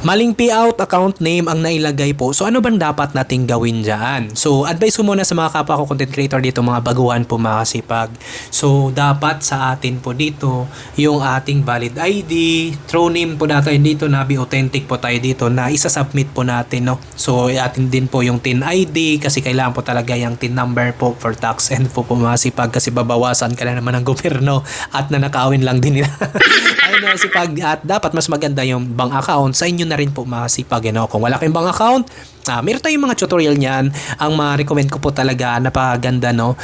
Maling payout account name ang nailagay po. So ano bang dapat nating gawin dyan? So advice ko muna sa mga kapwa ko content creator dito, mga baguhan po mga kasipag. So dapat sa atin po dito yung ating valid ID, true name po natin dito na be authentic po tayo dito na isa-submit po natin, no. So atin din po yung TIN ID kasi kailangan po talaga yung TIN number po for tax and po mga kasipag kasi babawasan ka na naman ng gobyerno at nanakawin lang din nila. Ayun na kasipag, at dapat mas maganda yung bank account sa inyo na rin po masipag, you know. Kung wala kayong bank account, meron tayong mga tutorial niyan. Ang ma-recommend ko po talaga, napakaganda, no.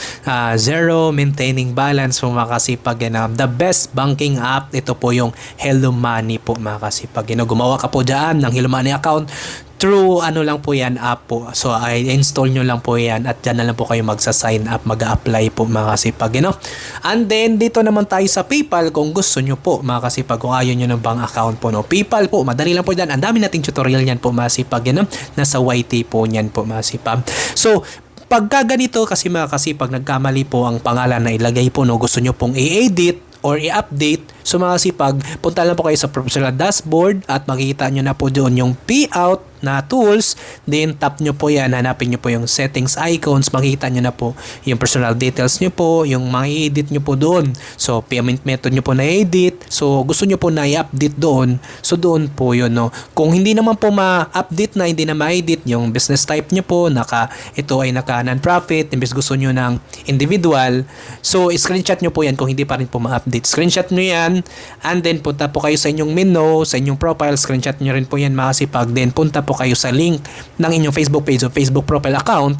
Zero maintaining balance po mga kasipag, you know. The best banking app, ito po yung Hello Money po mga kasipag, you know. Gumawa ka po dyan ng Hello Money account through ano lang po yan, app po. So i-install nyo lang po yan at dyan na lang po kayo magsa-sign up, mag-a-apply po mga kasipag, you know. And then dito naman tayo sa PayPal kung gusto nyo po mga kasipag, kung ayaw nyo ng bank account po, no. PayPal po, madali lang po dyan. Ang dami nating tutorial yan po mga kasipag, you know. Nasa YT po yan po mga kasipag. So pagka ganito kasi mga kasipag, nagkamali po ang pangalan na ilagay po, no, gusto nyo pong i-edit or i-update, so mga kasipag, punta lang po kayo sa professional dashboard at makikita nyo na po doon yung payout na tools, then tap nyo po yan, hanapin nyo po yung settings icons, makikita nyo na po yung personal details nyo po, yung mga edit nyo po doon. So payment method nyo po na edit, so gusto nyo po na i-update doon, so doon po yun, no. Kung hindi naman po ma-update na, hindi na ma-edit yung business type nyo po, ito ay naka non-profit, imbes gusto nyo ng individual, so screenshot nyo po yan. Kung hindi pa rin po ma-update, screenshot nyo yan, and then punta po kayo sa inyong menu, sa inyong profile, screenshot nyo rin po yan mga kasipag, then punta po kayo sa link ng inyong Facebook page o Facebook profile account.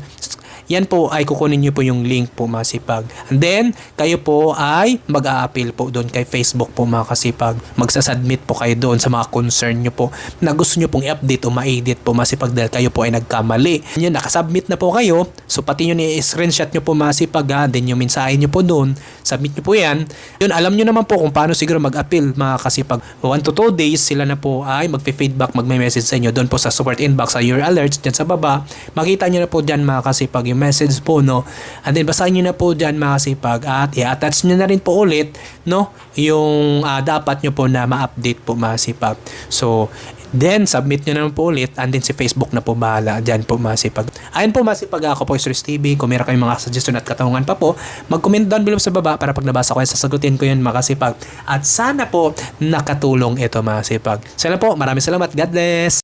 Yan po ay kukunin nyo po yung link po mga kasipag. And then, kayo po ay mag-a-appeal po doon kay Facebook po mga kasipag. Magsasubmit po kayo doon sa mga concern nyo po na gusto nyo pong i-update o ma-edit po mga kasipag dahil kayo po ay nagkamali. Yan, nakasubmit na po kayo. So, pati yun i-screenshot nyo po mga kasipag, then yung mensahe nyo po doon, submit nyo po yan. Yun, alam nyo naman po kung paano siguro mag-appeal mga kasipag. 1 to 2 days, sila na po ay magfe-feedback, magme-message sa inyo doon po sa support inbox, sa your alerts, dyan sa baba. Makita nyo na po dyan mga kasipag yung message po, no. And then basahin nyo na po dyan mga kasipag at i-attach nyo na rin po ulit, no, yung dapat nyo po na ma-update po mga kasipag. So then submit nyo na po ulit, and then si Facebook na po bahala dyan po mga kasipag. Ayun po mga kasipag, ako po Sir TV. Kung meron kayong mga suggestion at katanungan pa po, mag-comment down below sa baba para pag nabasa ko yan, sasagutin ko yun mga kasipag. At sana po nakatulong ito mga kasipag. Sana po, maraming salamat. God bless!